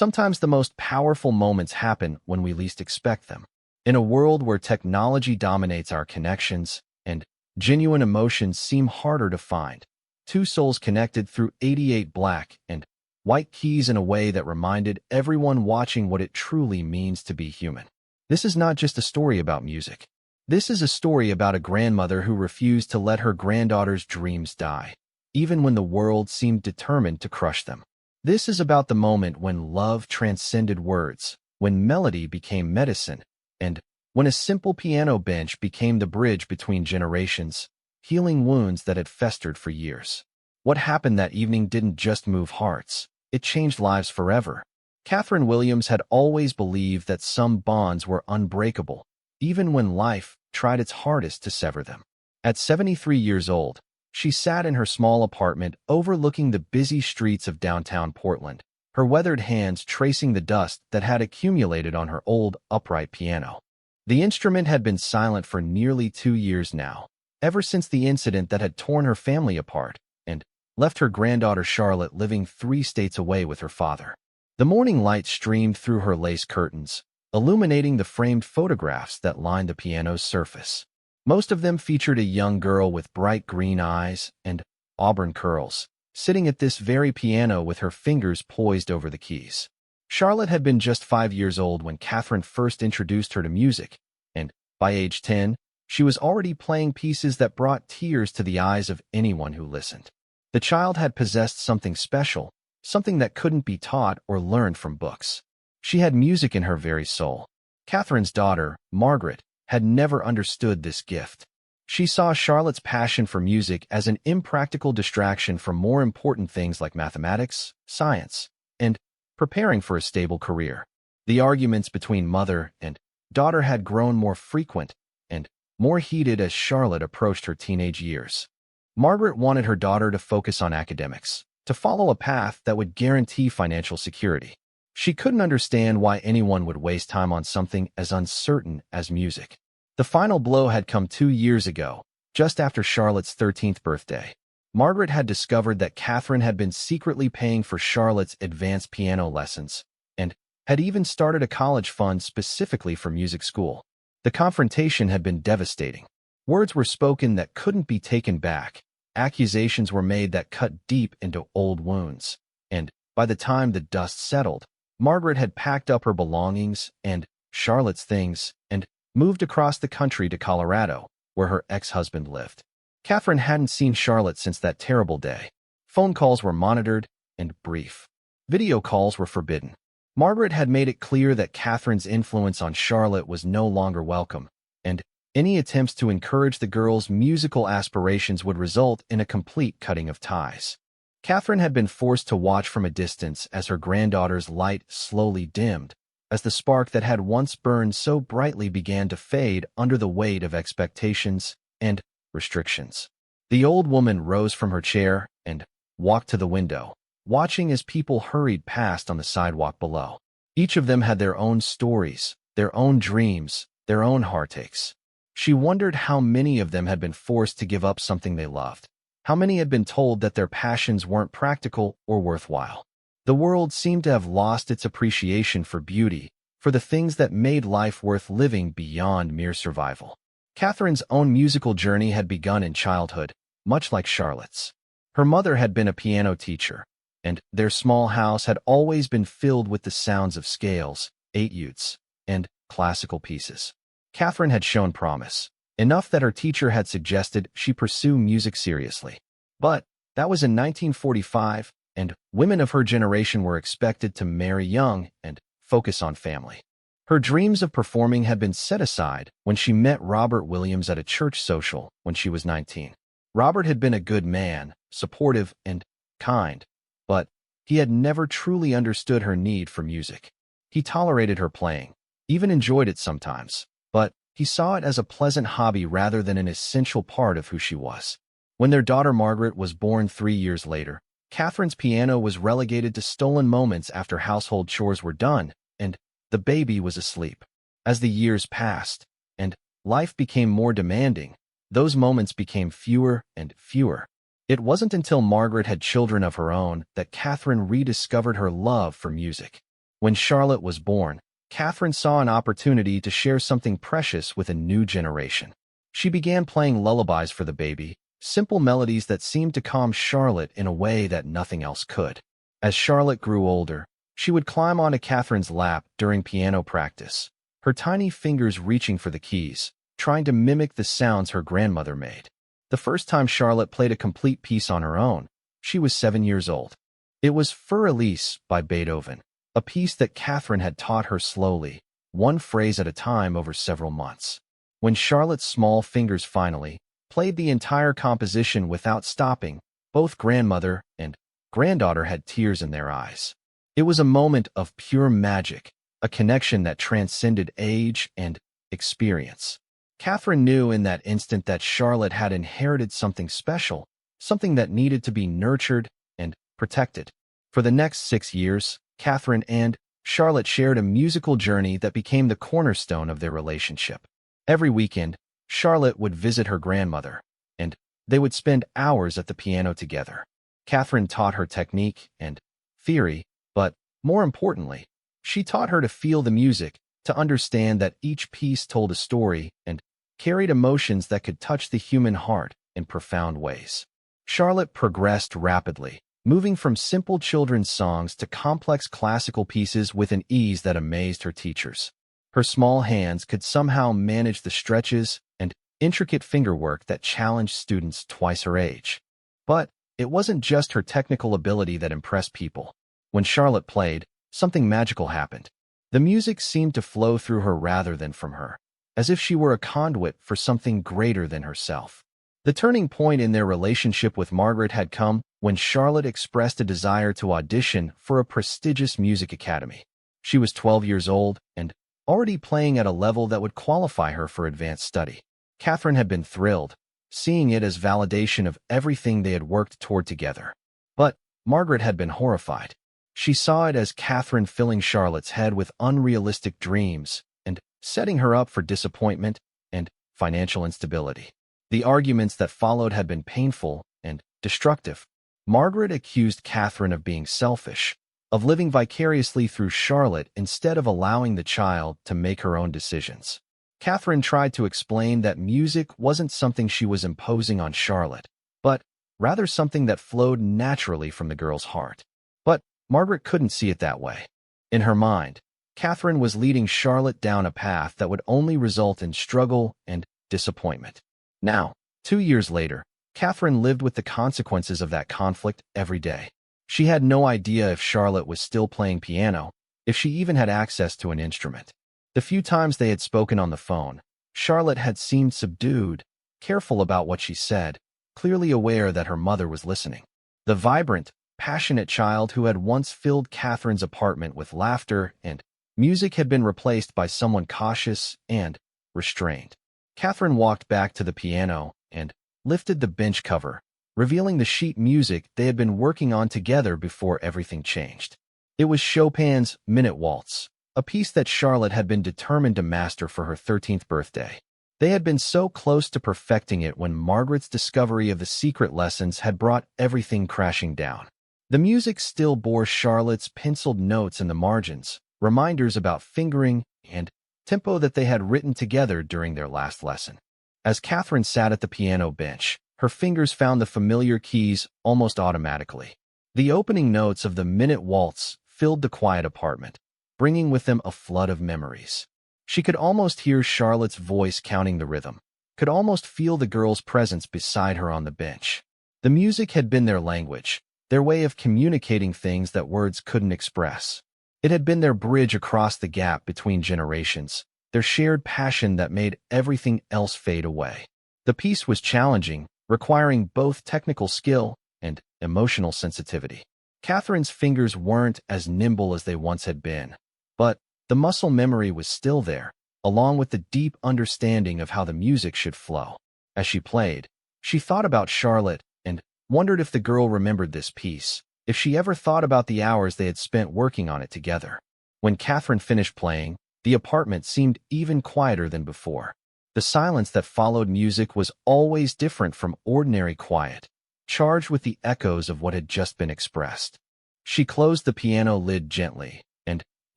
Sometimes the most powerful moments happen when we least expect them. In a world where technology dominates our connections and genuine emotions seem harder to find, two souls connected through 88 black and white keys in a way that reminded everyone watching what it truly means to be human. This is not just a story about music. This is a story about a grandmother who refused to let her granddaughter's dreams die, even when the world seemed determined to crush them. This is about the moment when love transcended words, when melody became medicine, and when a simple piano bench became the bridge between generations, healing wounds that had festered for years. What happened that evening didn't just move hearts, it changed lives forever. Catherine Williams had always believed that some bonds were unbreakable, even when life tried its hardest to sever them. At 73 years old, she sat in her small apartment overlooking the busy streets of downtown Portland, her weathered hands tracing the dust that had accumulated on her old, upright piano. The instrument had been silent for nearly 2 years now, ever since the incident that had torn her family apart and left her granddaughter Charlotte living 3 states away with her father. The morning light streamed through her lace curtains, illuminating the framed photographs that lined the piano's surface. Most of them featured a young girl with bright green eyes and auburn curls, sitting at this very piano with her fingers poised over the keys. Charlotte had been just 5 years old when Catherine first introduced her to music, and by age 10, she was already playing pieces that brought tears to the eyes of anyone who listened. The child had possessed something special, something that couldn't be taught or learned from books. She had music in her very soul. Catherine's daughter, Margaret, had never understood this gift. She saw Charlotte's passion for music as an impractical distraction from more important things like mathematics, science, and preparing for a stable career. The arguments between mother and daughter had grown more frequent and more heated as Charlotte approached her teenage years. Margaret wanted her daughter to focus on academics, to follow a path that would guarantee financial security. She couldn't understand why anyone would waste time on something as uncertain as music. The final blow had come 2 years ago, just after Charlotte's 13th birthday. Margaret had discovered that Catherine had been secretly paying for Charlotte's advanced piano lessons and had even started a college fund specifically for music school. The confrontation had been devastating. Words were spoken that couldn't be taken back. Accusations were made that cut deep into old wounds. And by the time the dust settled, Margaret had packed up her belongings and Charlotte's things and moved across the country to Colorado, where her ex-husband lived. Catherine hadn't seen Charlotte since that terrible day. Phone calls were monitored and brief. Video calls were forbidden. Margaret had made it clear that Catherine's influence on Charlotte was no longer welcome, and any attempts to encourage the girl's musical aspirations would result in a complete cutting of ties. Catherine had been forced to watch from a distance as her granddaughter's light slowly dimmed, as the spark that had once burned so brightly began to fade under the weight of expectations and restrictions. The old woman rose from her chair and walked to the window, watching as people hurried past on the sidewalk below. Each of them had their own stories, their own dreams, their own heartaches. She wondered how many of them had been forced to give up something they loved. How many had been told that their passions weren't practical or worthwhile? The world seemed to have lost its appreciation for beauty, for the things that made life worth living beyond mere survival. Catherine's own musical journey had begun in childhood, much like Charlotte's. Her mother had been a piano teacher, and their small house had always been filled with the sounds of scales, etudes, and classical pieces. Catherine had shown promise, enough that her teacher had suggested she pursue music seriously. But that was in 1945, and women of her generation were expected to marry young and focus on family. Her dreams of performing had been set aside when she met Robert Williams at a church social when she was 19. Robert had been a good man, supportive and kind, but he had never truly understood her need for music. He tolerated her playing, even enjoyed it sometimes, but he saw it as a pleasant hobby rather than an essential part of who she was. When their daughter Margaret was born 3 years later, Catherine's piano was relegated to stolen moments after household chores were done, and the baby was asleep. As the years passed, and life became more demanding, those moments became fewer and fewer. It wasn't until Margaret had children of her own that Catherine rediscovered her love for music. When Charlotte was born, Catherine saw an opportunity to share something precious with a new generation. She began playing lullabies for the baby, simple melodies that seemed to calm Charlotte in a way that nothing else could. As Charlotte grew older, she would climb onto Catherine's lap during piano practice, her tiny fingers reaching for the keys, trying to mimic the sounds her grandmother made. The first time Charlotte played a complete piece on her own, she was 7 years old. It was Für Elise by Beethoven, a piece that Catherine had taught her slowly, one phrase at a time over several months. When Charlotte's small fingers finally played the entire composition without stopping, both grandmother and granddaughter had tears in their eyes. It was a moment of pure magic, a connection that transcended age and experience. Catherine knew in that instant that Charlotte had inherited something special, something that needed to be nurtured and protected. For the next 6 years, Catherine and Charlotte shared a musical journey that became the cornerstone of their relationship. Every weekend, Charlotte would visit her grandmother, and they would spend hours at the piano together. Catherine taught her technique and theory, but more importantly, she taught her to feel the music, to understand that each piece told a story and carried emotions that could touch the human heart in profound ways. Charlotte progressed rapidly, moving from simple children's songs to complex classical pieces with an ease that amazed her teachers. Her small hands could somehow manage the stretches and intricate fingerwork that challenged students twice her age. But it wasn't just her technical ability that impressed people. When Charlotte played, something magical happened. The music seemed to flow through her rather than from her, as if she were a conduit for something greater than herself. The turning point in their relationship with Margaret had come when Charlotte expressed a desire to audition for a prestigious music academy. She was 12 years old and already playing at a level that would qualify her for advanced study. Catherine had been thrilled, seeing it as validation of everything they had worked toward together. But Margaret had been horrified. She saw it as Catherine filling Charlotte's head with unrealistic dreams and setting her up for disappointment and financial instability. The arguments that followed had been painful and destructive. Margaret accused Catherine of being selfish, of living vicariously through Charlotte instead of allowing the child to make her own decisions. Catherine tried to explain that music wasn't something she was imposing on Charlotte, but rather something that flowed naturally from the girl's heart. But Margaret couldn't see it that way. In her mind, Catherine was leading Charlotte down a path that would only result in struggle and disappointment. Now, 2 years later, Catherine lived with the consequences of that conflict every day. She had no idea if Charlotte was still playing piano, if she even had access to an instrument. The few times they had spoken on the phone, Charlotte had seemed subdued, careful about what she said, clearly aware that her mother was listening. The vibrant, passionate child who had once filled Catherine's apartment with laughter and music had been replaced by someone cautious and restrained. Catherine walked back to the piano and lifted the bench cover, revealing the sheet music they had been working on together before everything changed. It was Chopin's Minute Waltz, a piece that Charlotte had been determined to master for her 13th birthday. They had been so close to perfecting it when Margaret's discovery of the secret lessons had brought everything crashing down. The music still bore Charlotte's penciled notes in the margins, reminders about fingering and tempo that they had written together during their last lesson. As Catherine sat at the piano bench, her fingers found the familiar keys almost automatically. The opening notes of the Minute Waltz filled the quiet apartment, bringing with them a flood of memories. She could almost hear Charlotte's voice counting the rhythm, could almost feel the girl's presence beside her on the bench. The music had been their language, their way of communicating things that words couldn't express. It had been their bridge across the gap between generations, their shared passion that made everything else fade away. The piece was challenging, requiring both technical skill and emotional sensitivity. Catherine's fingers weren't as nimble as they once had been, but the muscle memory was still there, along with the deep understanding of how the music should flow. As she played, she thought about Charlotte and wondered if the girl remembered this piece, if she ever thought about the hours they had spent working on it together. When Catherine finished playing, the apartment seemed even quieter than before. The silence that followed music was always different from ordinary quiet, charged with the echoes of what had just been expressed. She closed the piano lid gently and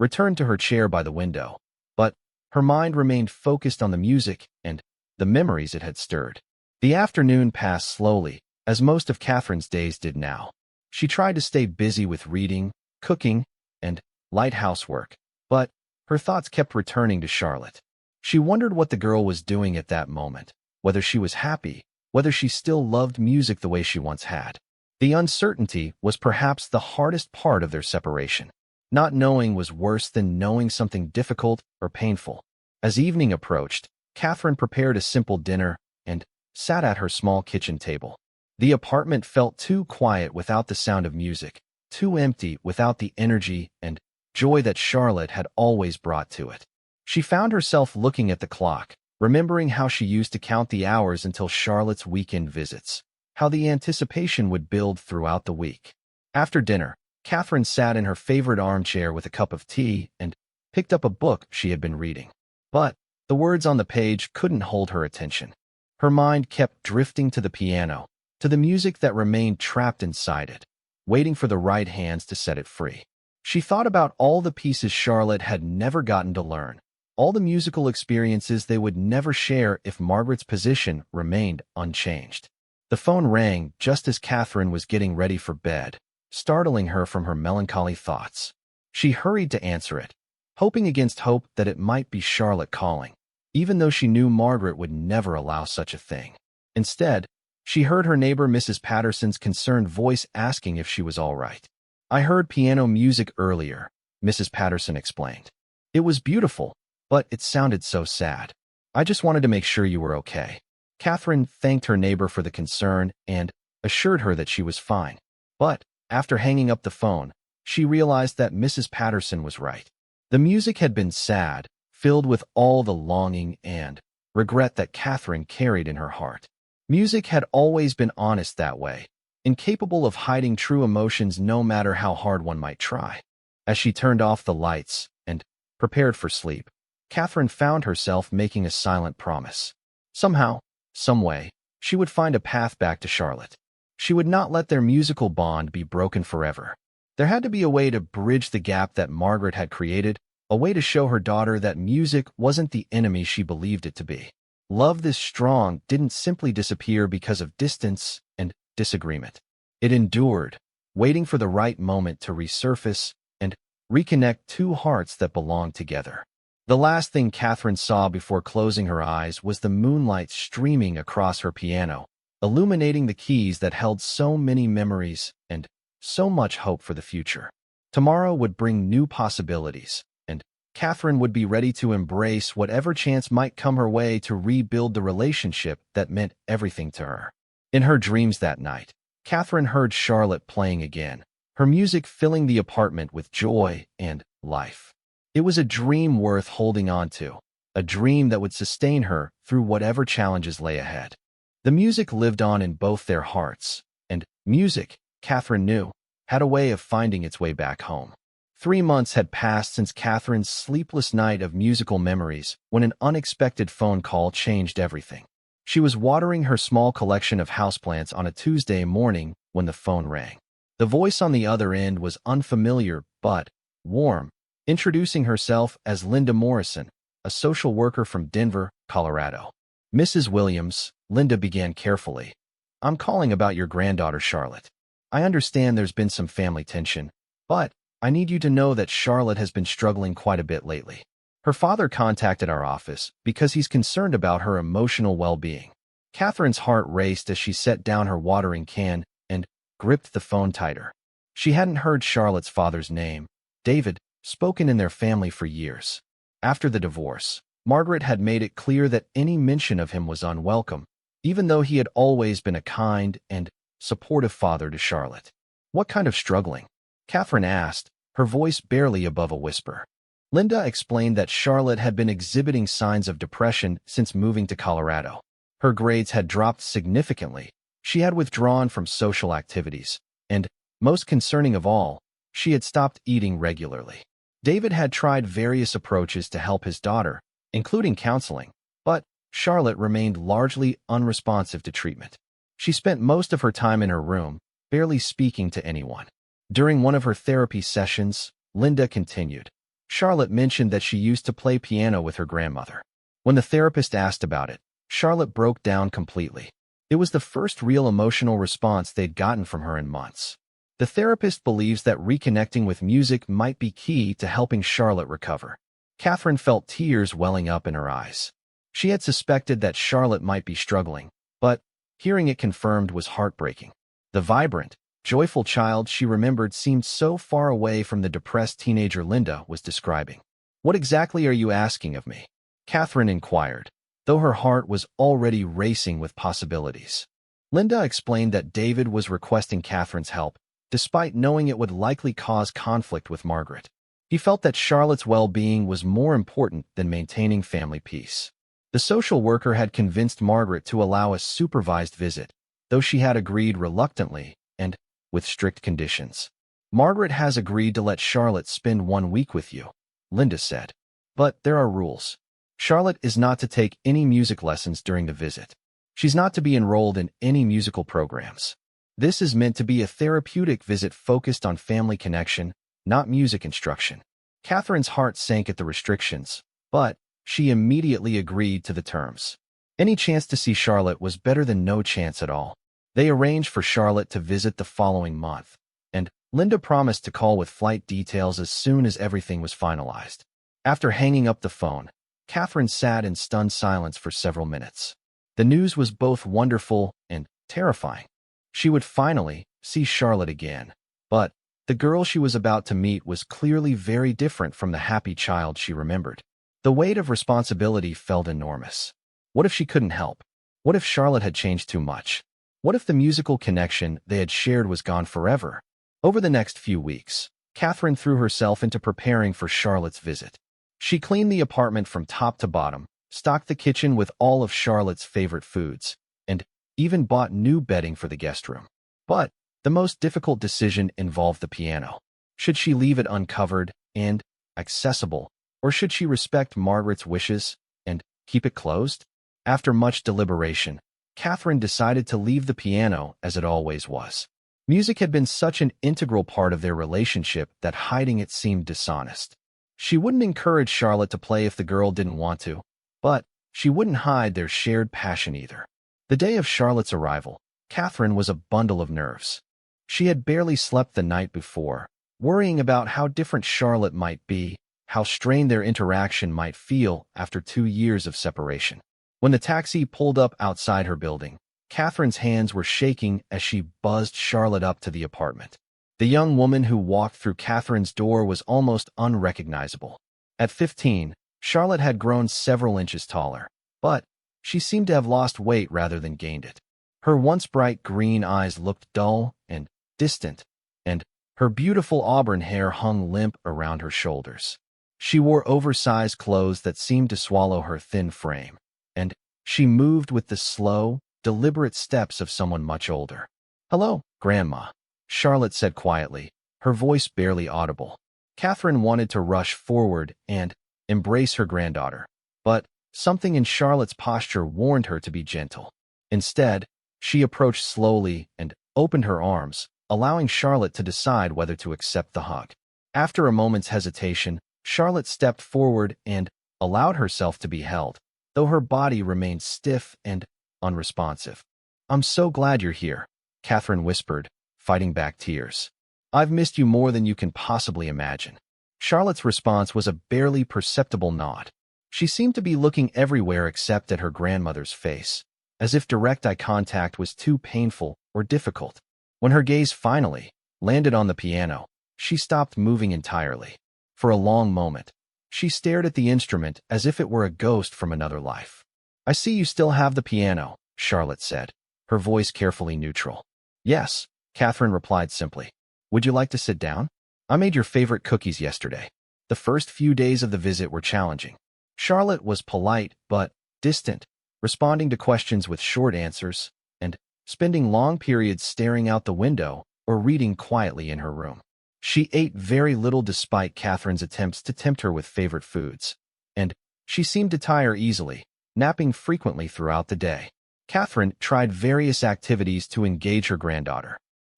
returned to her chair by the window, but her mind remained focused on the music and the memories it had stirred. The afternoon passed slowly, as most of Catherine's days did now. She tried to stay busy with reading, cooking, and light housework, but her thoughts kept returning to Charlotte. She wondered what the girl was doing at that moment, whether she was happy, whether she still loved music the way she once had. The uncertainty was perhaps the hardest part of their separation. Not knowing was worse than knowing something difficult or painful. As evening approached, Catherine prepared a simple dinner and sat at her small kitchen table. The apartment felt too quiet without the sound of music, too empty without the energy and joy that Charlotte had always brought to it. She found herself looking at the clock, remembering how she used to count the hours until Charlotte's weekend visits, how the anticipation would build throughout the week. After dinner, Catherine sat in her favorite armchair with a cup of tea and picked up a book she had been reading. But the words on the page couldn't hold her attention. Her mind kept drifting to the piano, to the music that remained trapped inside it, waiting for the right hands to set it free. She thought about all the pieces Charlotte had never gotten to learn, all the musical experiences they would never share if Margaret's position remained unchanged. The phone rang just as Catherine was getting ready for bed, startling her from her melancholy thoughts. She hurried to answer it, hoping against hope that it might be Charlotte calling, even though she knew Margaret would never allow such a thing. Instead, she heard her neighbor Mrs. Patterson's concerned voice asking if she was all right. "I heard piano music earlier," Mrs. Patterson explained. "It was beautiful, but it sounded so sad. I just wanted to make sure you were okay." Catherine thanked her neighbor for the concern and assured her that she was fine. But after hanging up the phone, she realized that Mrs. Patterson was right. The music had been sad, filled with all the longing and regret that Catherine carried in her heart. Music had always been honest that way, incapable of hiding true emotions no matter how hard one might try. As she turned off the lights and prepared for sleep, Catherine found herself making a silent promise. Somehow, someway, she would find a path back to Charlotte. She would not let their musical bond be broken forever. There had to be a way to bridge the gap that Margaret had created, a way to show her daughter that music wasn't the enemy she believed it to be. Love this strong didn't simply disappear because of distance and disagreement. It endured, waiting for the right moment to resurface and reconnect two hearts that belonged together. The last thing Catherine saw before closing her eyes was the moonlight streaming across her piano, illuminating the keys that held so many memories and so much hope for the future. Tomorrow would bring new possibilities, and Catherine would be ready to embrace whatever chance might come her way to rebuild the relationship that meant everything to her. In her dreams that night, Catherine heard Charlotte playing again, her music filling the apartment with joy and life. It was a dream worth holding on to, a dream that would sustain her through whatever challenges lay ahead. The music lived on in both their hearts, and music, Catherine knew, had a way of finding its way back home. 3 months had passed since Catherine's sleepless night of musical memories when an unexpected phone call changed everything. She was watering her small collection of houseplants on a Tuesday morning when the phone rang. The voice on the other end was unfamiliar but warm, introducing herself as Linda Morrison, a social worker from Denver, Colorado. "Mrs. Williams," Linda began carefully, "I'm calling about your granddaughter Charlotte. I understand there's been some family tension, but I need you to know that Charlotte has been struggling quite a bit lately. Her father contacted our office because he's concerned about her emotional well-being." Catherine's heart raced as she set down her watering can and gripped the phone tighter. She hadn't heard Charlotte's father's name, David, spoken in their family for years. After the divorce, Margaret had made it clear that any mention of him was unwelcome, even though he had always been a kind and supportive father to Charlotte. "What kind of struggling?" Catherine asked, her voice barely above a whisper. Linda explained that Charlotte had been exhibiting signs of depression since moving to Colorado. Her grades had dropped significantly, she had withdrawn from social activities, and, most concerning of all, she had stopped eating regularly. David had tried various approaches to help his daughter, including counseling, but Charlotte remained largely unresponsive to treatment. She spent most of her time in her room, barely speaking to anyone. During one of her therapy sessions, Linda continued, Charlotte mentioned that she used to play piano with her grandmother. When the therapist asked about it, Charlotte broke down completely. It was the first real emotional response they'd gotten from her in months. The therapist believes that reconnecting with music might be key to helping Charlotte recover. Catherine felt tears welling up in her eyes. She had suspected that Charlotte might be struggling, but hearing it confirmed was heartbreaking. The vibrant, joyful child she remembered seemed so far away from the depressed teenager Linda was describing. "What exactly are you asking of me?" Catherine inquired, though her heart was already racing with possibilities. Linda explained that David was requesting Catherine's help, despite knowing it would likely cause conflict with Margaret. He felt that Charlotte's well-being was more important than maintaining family peace. The social worker had convinced Margaret to allow a supervised visit, though she had agreed reluctantly and with strict conditions. "Margaret has agreed to let Charlotte spend 1 week with you," Linda said. "But there are rules. Charlotte is not to take any music lessons during the visit. She's not to be enrolled in any musical programs. This is meant to be a therapeutic visit focused on family connection, not music instruction." Catherine's heart sank at the restrictions, but she immediately agreed to the terms. Any chance to see Charlotte was better than no chance at all. They arranged for Charlotte to visit the following month, and Linda promised to call with flight details as soon as everything was finalized. After hanging up the phone, Catherine sat in stunned silence for several minutes. The news was both wonderful and terrifying. She would finally see Charlotte again, but the girl she was about to meet was clearly very different from the happy child she remembered. The weight of responsibility felt enormous. What if she couldn't help? What if Charlotte had changed too much? What if the musical connection they had shared was gone forever? Over the next few weeks, Catherine threw herself into preparing for Charlotte's visit. She cleaned the apartment from top to bottom, stocked the kitchen with all of Charlotte's favorite foods, and even bought new bedding for the guest room. But the most difficult decision involved the piano. Should she leave it uncovered and accessible, or should she respect Margaret's wishes and keep it closed? After much deliberation, Catherine decided to leave the piano as it always was. Music had been such an integral part of their relationship that hiding it seemed dishonest. She wouldn't encourage Charlotte to play if the girl didn't want to, but she wouldn't hide their shared passion either. The day of Charlotte's arrival, Catherine was a bundle of nerves. She had barely slept the night before, worrying about how different Charlotte might be, how strained their interaction might feel after 2 years of separation. When the taxi pulled up outside her building, Catherine's hands were shaking as she buzzed Charlotte up to the apartment. The young woman who walked through Catherine's door was almost unrecognizable. At 15, Charlotte had grown several inches taller, but she seemed to have lost weight rather than gained it. Her once bright green eyes looked dull and distant, and her beautiful auburn hair hung limp around her shoulders. She wore oversized clothes that seemed to swallow her thin frame, and she moved with the slow, deliberate steps of someone much older. "Hello, Grandma," Charlotte said quietly, her voice barely audible. Catherine wanted to rush forward and embrace her granddaughter, but something in Charlotte's posture warned her to be gentle. Instead, she approached slowly and opened her arms, allowing Charlotte to decide whether to accept the hug. After a moment's hesitation, Charlotte stepped forward and allowed herself to be held, though her body remained stiff and unresponsive. "I'm so glad you're here," Catherine whispered, fighting back tears. "I've missed you more than you can possibly imagine." Charlotte's response was a barely perceptible nod. She seemed to be looking everywhere except at her grandmother's face, as if direct eye contact was too painful or difficult. When her gaze finally landed on the piano, she stopped moving entirely. For a long moment, she stared at the instrument as if it were a ghost from another life. "I see you still have the piano," Charlotte said, her voice carefully neutral. "Yes," Catherine replied simply. "Would you like to sit down? I made your favorite cookies yesterday." The first few days of the visit were challenging. Charlotte was polite but distant, responding to questions with short answers, and spending long periods staring out the window or reading quietly in her room. She ate very little despite Catherine's attempts to tempt her with favorite foods, and she seemed to tire easily, napping frequently throughout the day. Catherine tried various activities to engage her granddaughter.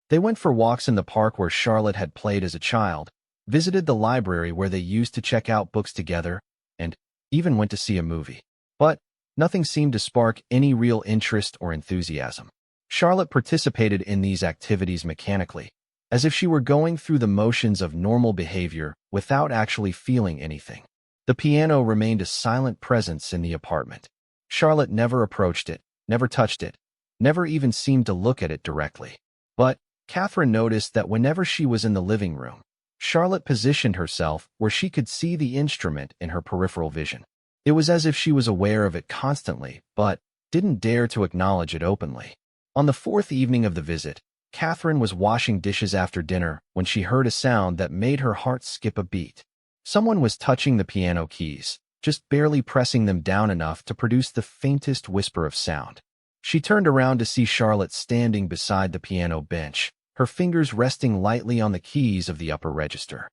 They went for walks in the park where Charlotte had played as a child, visited the library where they used to check out books together, and even went to see a movie. But nothing seemed to spark any real interest or enthusiasm. Charlotte participated in these activities mechanically, as if she were going through the motions of normal behavior without actually feeling anything. The piano remained a silent presence in the apartment. Charlotte never approached it, never touched it, never even seemed to look at it directly. But Catherine noticed that whenever she was in the living room, Charlotte positioned herself where she could see the instrument in her peripheral vision. It was as if she was aware of it constantly, but didn't dare to acknowledge it openly. On the fourth evening of the visit, Catherine was washing dishes after dinner when she heard a sound that made her heart skip a beat. Someone was touching the piano keys, just barely pressing them down enough to produce the faintest whisper of sound. She turned around to see Charlotte standing beside the piano bench, her fingers resting lightly on the keys of the upper register.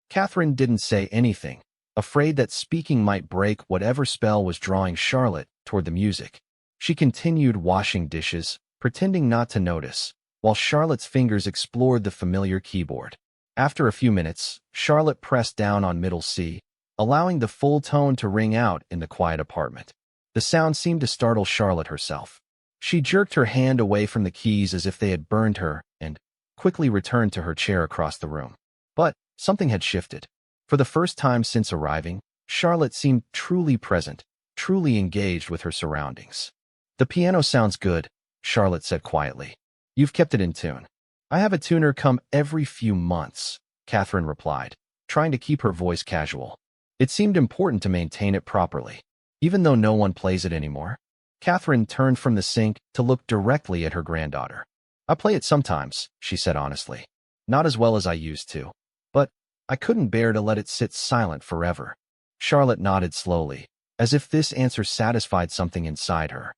Catherine didn't say anything, afraid that speaking might break whatever spell was drawing Charlotte toward the music. She continued washing dishes, pretending not to notice, while Charlotte's fingers explored the familiar keyboard. After a few minutes, Charlotte pressed down on middle C, allowing the full tone to ring out in the quiet apartment. The sound seemed to startle Charlotte herself. She jerked her hand away from the keys as if they had burned her and quickly returned to her chair across the room. But something had shifted. For the first time since arriving, Charlotte seemed truly present, truly engaged with her surroundings. "The piano sounds good," Charlotte said quietly. "You've kept it in tune." "I have a tuner come every few months," Catherine replied, trying to keep her voice casual. It seemed important to maintain it properly, even though no one plays it anymore. Catherine turned from the sink to look directly at her granddaughter. "I play it sometimes," she said honestly. "Not as well as I used to. But I couldn't bear to let it sit silent forever." Charlotte nodded slowly, as if this answer satisfied something inside her.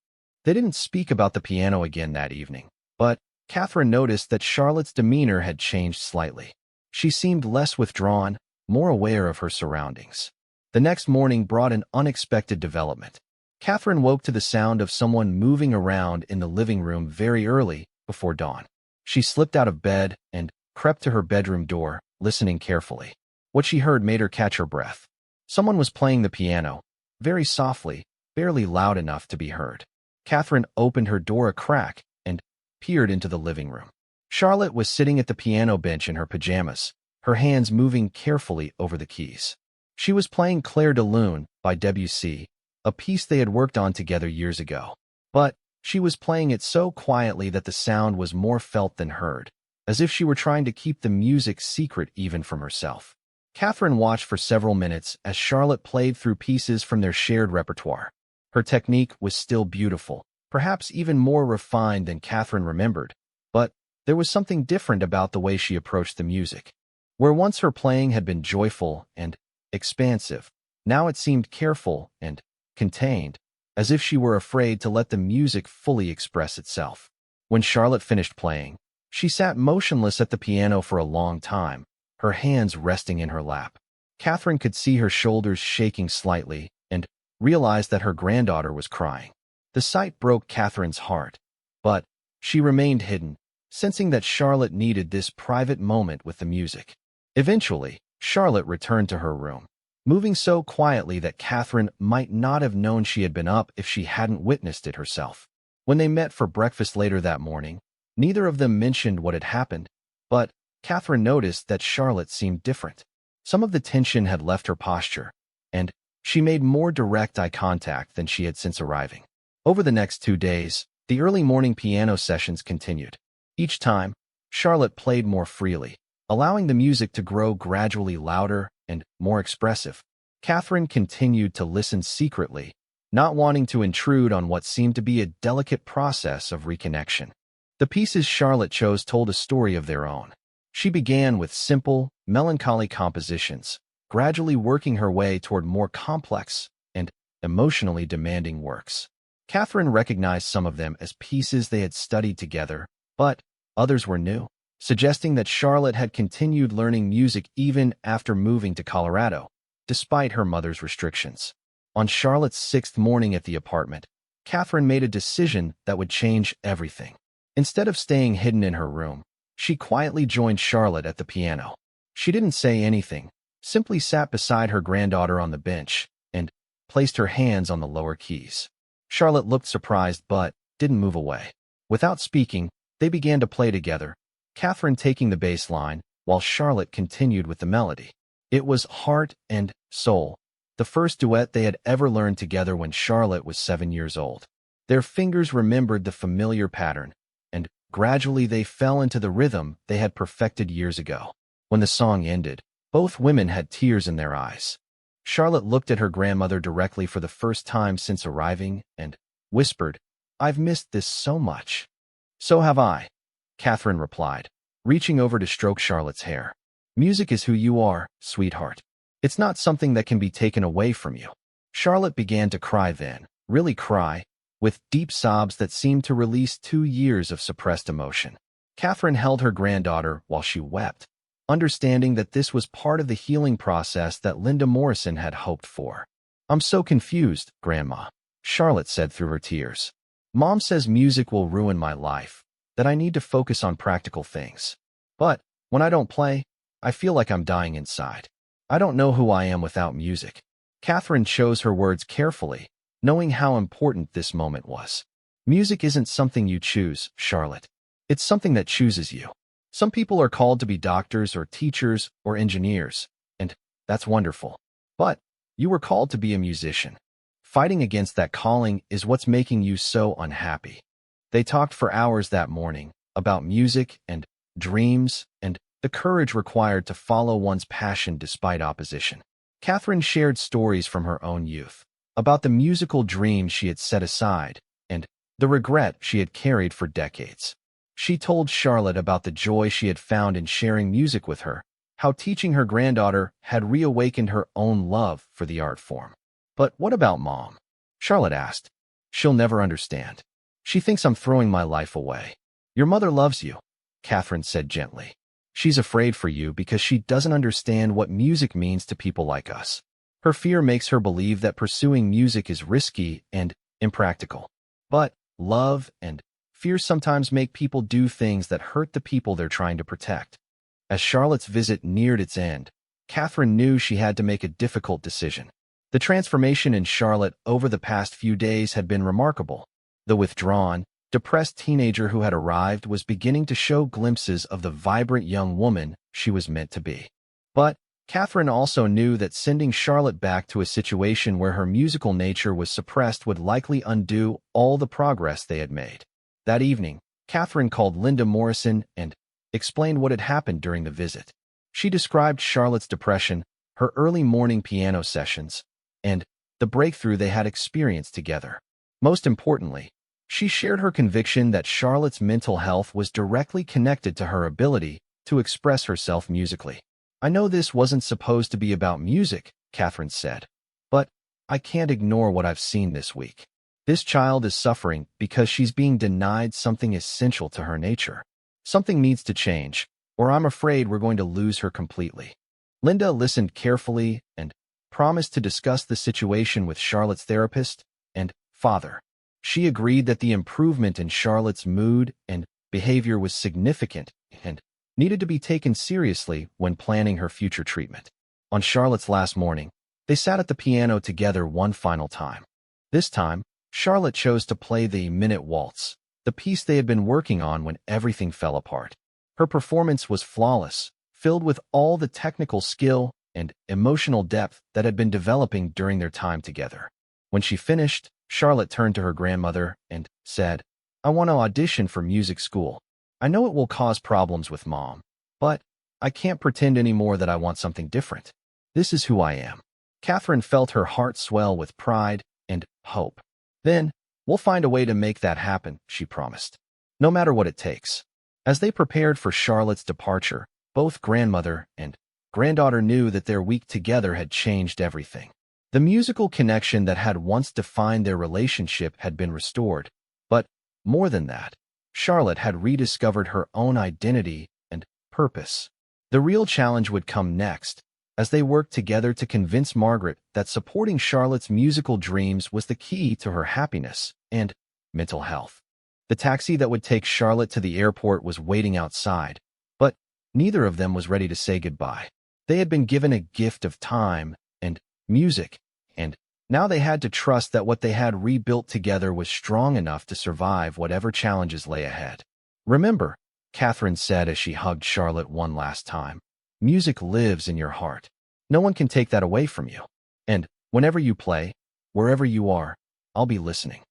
They didn't speak about the piano again that evening, but Catherine noticed that Charlotte's demeanor had changed slightly. She seemed less withdrawn, more aware of her surroundings. The next morning brought an unexpected development. Catherine woke to the sound of someone moving around in the living room very early before dawn. She slipped out of bed and crept to her bedroom door, listening carefully. What she heard made her catch her breath. Someone was playing the piano, very softly, barely loud enough to be heard. Catherine opened her door a crack and peered into the living room. Charlotte was sitting at the piano bench in her pajamas, her hands moving carefully over the keys. She was playing Clair de Lune by Debussy, a piece they had worked on together years ago. But she was playing it so quietly that the sound was more felt than heard, as if she were trying to keep the music secret even from herself. Catherine watched for several minutes as Charlotte played through pieces from their shared repertoire. Her technique was still beautiful, perhaps even more refined than Catherine remembered, but there was something different about the way she approached the music. Where once her playing had been joyful and expansive, now it seemed careful and contained, as if she were afraid to let the music fully express itself. When Charlotte finished playing, she sat motionless at the piano for a long time, her hands resting in her lap. Catherine could see her shoulders shaking slightly and realized that her granddaughter was crying. The sight broke Catherine's heart, but she remained hidden, sensing that Charlotte needed this private moment with the music. Eventually, Charlotte returned to her room, moving so quietly that Catherine might not have known she had been up if she hadn't witnessed it herself. When they met for breakfast later that morning, neither of them mentioned what had happened, but Catherine noticed that Charlotte seemed different. Some of the tension had left her posture, and she made more direct eye contact than she had since arriving. Over the next 2 days, the early morning piano sessions continued. Each time, Charlotte played more freely, allowing the music to grow gradually louder and more expressive. Catherine continued to listen secretly, not wanting to intrude on what seemed to be a delicate process of reconnection. The pieces Charlotte chose told a story of their own. She began with simple, melancholy compositions, gradually working her way toward more complex and emotionally demanding works. Catherine recognized some of them as pieces they had studied together, but others were new, suggesting that Charlotte had continued learning music even after moving to Colorado, despite her mother's restrictions. On Charlotte's 6th morning at the apartment, Catherine made a decision that would change everything. Instead of staying hidden in her room, she quietly joined Charlotte at the piano. She didn't say anything, simply sat beside her granddaughter on the bench and placed her hands on the lower keys. Charlotte looked surprised but didn't move away. Without speaking, they began to play together, Catherine taking the bass line, while Charlotte continued with the melody. It was heart and soul, the first duet they had ever learned together when Charlotte was 7 years old. Their fingers remembered the familiar pattern, and gradually they fell into the rhythm they had perfected years ago. When the song ended, both women had tears in their eyes. Charlotte looked at her grandmother directly for the first time since arriving and whispered, "I've missed this so much." "So have I," Catherine replied, reaching over to stroke Charlotte's hair. "Music is who you are, sweetheart. It's not something that can be taken away from you." Charlotte began to cry then, really cry, with deep sobs that seemed to release 2 years of suppressed emotion. Catherine held her granddaughter while she wept, understanding that this was part of the healing process that Linda Morrison had hoped for. "I'm so confused, Grandma," Charlotte said through her tears. "Mom says music will ruin my life, that I need to focus on practical things. But when I don't play, I feel like I'm dying inside. I don't know who I am without music." Catherine chose her words carefully, knowing how important this moment was. "Music isn't something you choose, Charlotte. It's something that chooses you. Some people are called to be doctors or teachers or engineers, and that's wonderful. But you were called to be a musician. Fighting against that calling is what's making you so unhappy." They talked for hours that morning about music and dreams and the courage required to follow one's passion despite opposition. Catherine shared stories from her own youth, about the musical dreams she had set aside and the regret she had carried for decades. She told Charlotte about the joy she had found in sharing music with her, how teaching her granddaughter had reawakened her own love for the art form. "But what about Mom?" Charlotte asked. "She'll never understand. She thinks I'm throwing my life away." "Your mother loves you," Catherine said gently. "She's afraid for you because she doesn't understand what music means to people like us. Her fear makes her believe that pursuing music is risky and impractical. But love and fear sometimes make people do things that hurt the people they're trying to protect." As Charlotte's visit neared its end, Catherine knew she had to make a difficult decision. The transformation in Charlotte over the past few days had been remarkable. The withdrawn, depressed teenager who had arrived was beginning to show glimpses of the vibrant young woman she was meant to be. But Catherine also knew that sending Charlotte back to a situation where her musical nature was suppressed would likely undo all the progress they had made. That evening, Catherine called Linda Morrison and explained what had happened during the visit. She described Charlotte's depression, her early morning piano sessions, and the breakthrough they had experienced together. Most importantly, she shared her conviction that Charlotte's mental health was directly connected to her ability to express herself musically. "I know this wasn't supposed to be about music," Catherine said, "but I can't ignore what I've seen this week. This child is suffering because she's being denied something essential to her nature. Something needs to change, or I'm afraid we're going to lose her completely." Linda listened carefully and promised to discuss the situation with Charlotte's therapist and father. She agreed that the improvement in Charlotte's mood and behavior was significant and needed to be taken seriously when planning her future treatment. On Charlotte's last morning, they sat at the piano together one final time. This time, Charlotte chose to play the Minute Waltz, the piece they had been working on when everything fell apart. Her performance was flawless, filled with all the technical skill and emotional depth that had been developing during their time together. When she finished, Charlotte turned to her grandmother and said, "I want to audition for music school. I know it will cause problems with Mom, but I can't pretend anymore that I want something different. This is who I am." Catherine felt her heart swell with pride and hope. "Then, we'll find a way to make that happen," she promised. "No matter what it takes." As they prepared for Charlotte's departure, both grandmother and granddaughter knew that their week together had changed everything. The musical connection that had once defined their relationship had been restored, but more than that, Charlotte had rediscovered her own identity and purpose. The real challenge would come next, as they worked together to convince Margaret that supporting Charlotte's musical dreams was the key to her happiness and mental health. The taxi that would take Charlotte to the airport was waiting outside, but neither of them was ready to say goodbye. They had been given a gift of time and music, and now they had to trust that what they had rebuilt together was strong enough to survive whatever challenges lay ahead. "Remember," Catherine said as she hugged Charlotte one last time, "music lives in your heart. No one can take that away from you. And whenever you play, wherever you are, I'll be listening."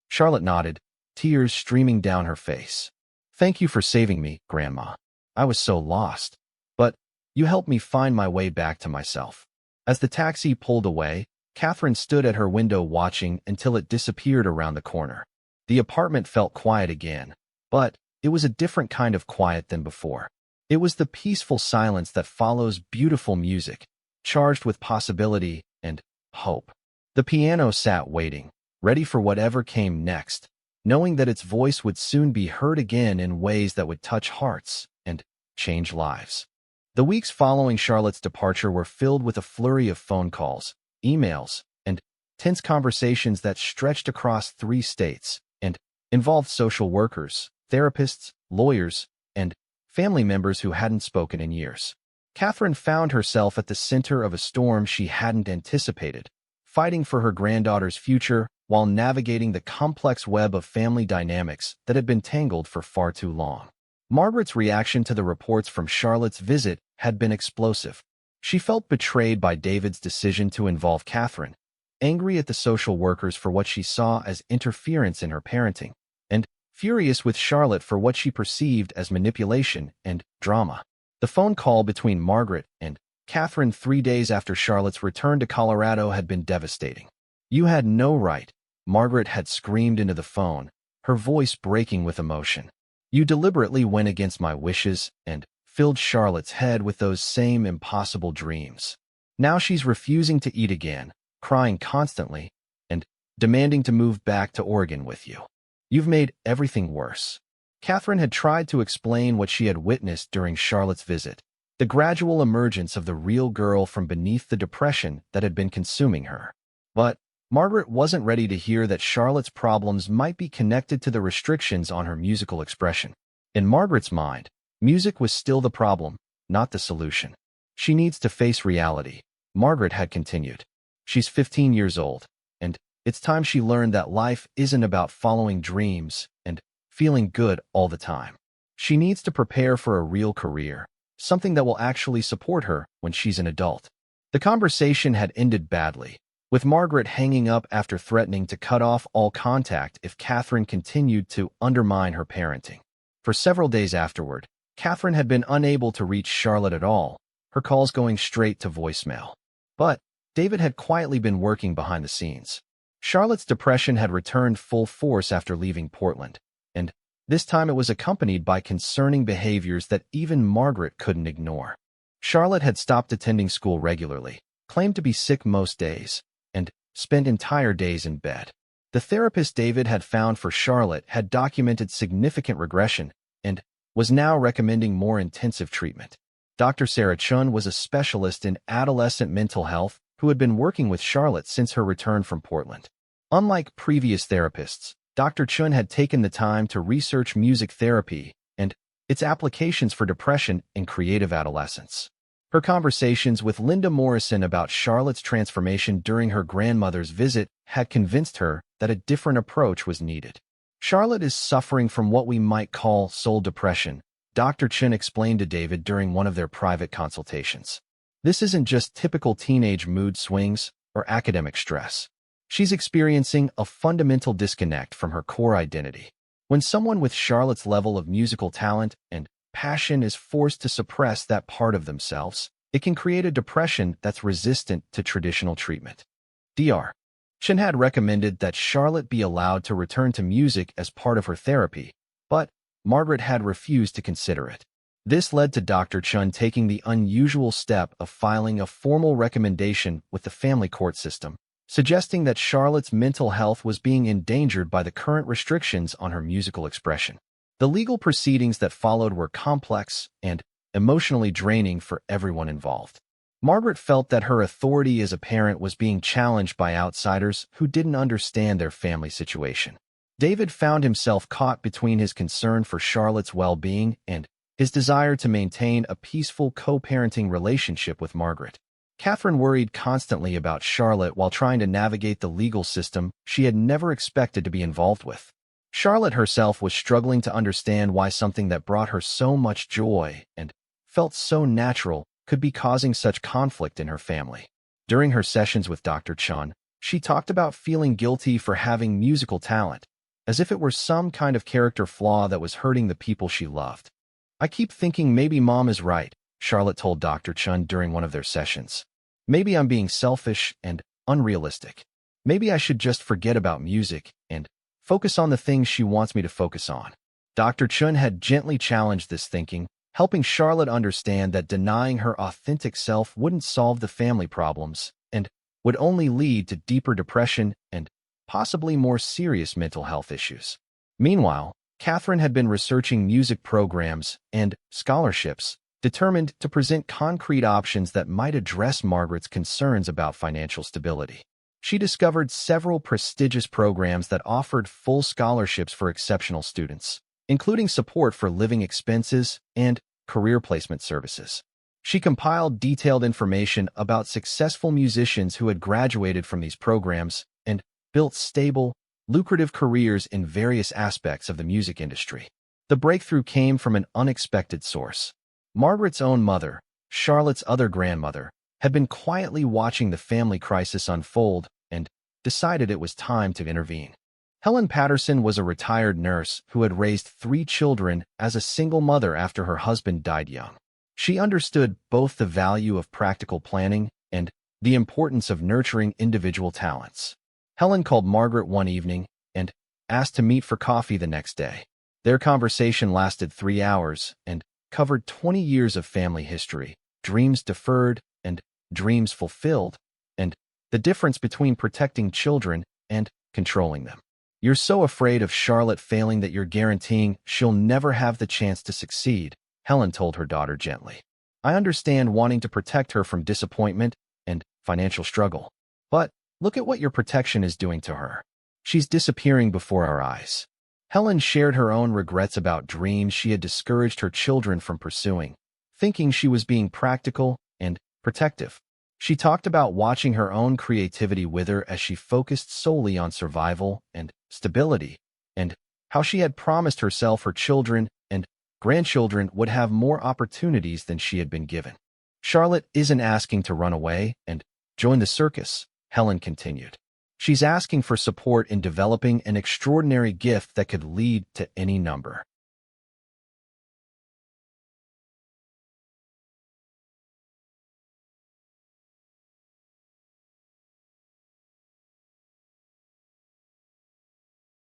Charlotte nodded, tears streaming down her face. "Thank you for saving me, Grandma. I was so lost. But you helped me find my way back to myself." As the taxi pulled away, Catherine stood at her window watching until it disappeared around the corner. The apartment felt quiet again, but it was a different kind of quiet than before. It was the peaceful silence that follows beautiful music, charged with possibility and hope. The piano sat waiting, ready for whatever came next, knowing that its voice would soon be heard again in ways that would touch hearts and change lives. The weeks following Charlotte's departure were filled with a flurry of phone calls, emails, and tense conversations that stretched across 3 states and involved social workers, therapists, lawyers, and family members who hadn't spoken in years. Catherine found herself at the center of a storm she hadn't anticipated, fighting for her granddaughter's future while navigating the complex web of family dynamics that had been tangled for far too long. Margaret's reaction to the reports from Charlotte's visit had been explosive. She felt betrayed by David's decision to involve Catherine, angry at the social workers for what she saw as interference in her parenting, and furious with Charlotte for what she perceived as manipulation and drama. The phone call between Margaret and Catherine 3 days after Charlotte's return to Colorado had been devastating. "You had no right," Margaret had screamed into the phone, her voice breaking with emotion. "You deliberately went against my wishes and filled Charlotte's head with those same impossible dreams. Now she's refusing to eat again, crying constantly, and demanding to move back to Oregon with you. You've made everything worse." Catherine had tried to explain what she had witnessed during Charlotte's visit, the gradual emergence of the real girl from beneath the depression that had been consuming her. But Margaret wasn't ready to hear that Charlotte's problems might be connected to the restrictions on her musical expression. In Margaret's mind, music was still the problem, not the solution. "She needs to face reality," Margaret had continued. "She's 15 years old, and it's time she learned that life isn't about following dreams and feeling good all the time. She needs to prepare for a real career, something that will actually support her when she's an adult." The conversation had ended badly, with Margaret hanging up after threatening to cut off all contact if Catherine continued to undermine her parenting. For several days afterward, Catherine had been unable to reach Charlotte at all, her calls going straight to voicemail. But David had quietly been working behind the scenes. Charlotte's depression had returned full force after leaving Portland, and this time it was accompanied by concerning behaviors that even Margaret couldn't ignore. Charlotte had stopped attending school regularly, claimed to be sick most days, and spent entire days in bed. The therapist David had found for Charlotte had documented significant regression and was now recommending more intensive treatment. Dr. Sarah Chun was a specialist in adolescent mental health who had been working with Charlotte since her return from Portland. Unlike previous therapists, Dr. Chun had taken the time to research music therapy and its applications for depression and creative adolescence. Her conversations with Linda Morrison about Charlotte's transformation during her grandmother's visit had convinced her that a different approach was needed. "Charlotte is suffering from what we might call soul depression," Dr. Chun explained to David during one of their private consultations. "This isn't just typical teenage mood swings or academic stress. She's experiencing a fundamental disconnect from her core identity. When someone with Charlotte's level of musical talent and passion is forced to suppress that part of themselves, it can create a depression that's resistant to traditional treatment." Dr. Chun had recommended that Charlotte be allowed to return to music as part of her therapy, but Margaret had refused to consider it. This led to Dr. Chun taking the unusual step of filing a formal recommendation with the family court system, suggesting that Charlotte's mental health was being endangered by the current restrictions on her musical expression. The legal proceedings that followed were complex and emotionally draining for everyone involved. Margaret felt that her authority as a parent was being challenged by outsiders who didn't understand their family situation. David found himself caught between his concern for Charlotte's well-being and his desire to maintain a peaceful co-parenting relationship with Margaret. Catherine worried constantly about Charlotte while trying to navigate the legal system she had never expected to be involved with. Charlotte herself was struggling to understand why something that brought her so much joy and felt so natural could be causing such conflict in her family. During her sessions with Dr. Chun, she talked about feeling guilty for having musical talent, as if it were some kind of character flaw that was hurting the people she loved. "I keep thinking maybe Mom is right," Charlotte told Dr. Chun during one of their sessions. "Maybe I'm being selfish and unrealistic. Maybe I should just forget about music and focus on the things she wants me to focus on." Dr. Chun had gently challenged this thinking, helping Charlotte understand that denying her authentic self wouldn't solve the family problems and would only lead to deeper depression and possibly more serious mental health issues. Meanwhile, Catherine had been researching music programs and scholarships, determined to present concrete options that might address Margaret's concerns about financial stability. She discovered several prestigious programs that offered full scholarships for exceptional students, including support for living expenses and career placement services. She compiled detailed information about successful musicians who had graduated from these programs and built stable, lucrative careers in various aspects of the music industry. The breakthrough came from an unexpected source. Margaret's own mother, Charlotte's other grandmother, had been quietly watching the family crisis unfold and decided it was time to intervene. Helen Patterson was a retired nurse who had raised 3 children as a single mother after her husband died young. She understood both the value of practical planning and the importance of nurturing individual talents. Helen called Margaret one evening and asked to meet for coffee the next day. Their conversation lasted 3 hours and covered 20 years of family history, dreams deferred and dreams fulfilled, and the difference between protecting children and controlling them. "You're so afraid of Charlotte failing that you're guaranteeing she'll never have the chance to succeed," Helen told her daughter gently. "I understand wanting to protect her from disappointment and financial struggle. But look at what your protection is doing to her. She's disappearing before our eyes." Helen shared her own regrets about dreams she had discouraged her children from pursuing, thinking she was being practical and protective. She talked about watching her own creativity wither as she focused solely on survival and stability, and how she had promised herself her children and grandchildren would have more opportunities than she had been given. "Charlotte isn't asking to run away and join the circus," Helen continued. "She's asking for support in developing an extraordinary gift that could lead to any number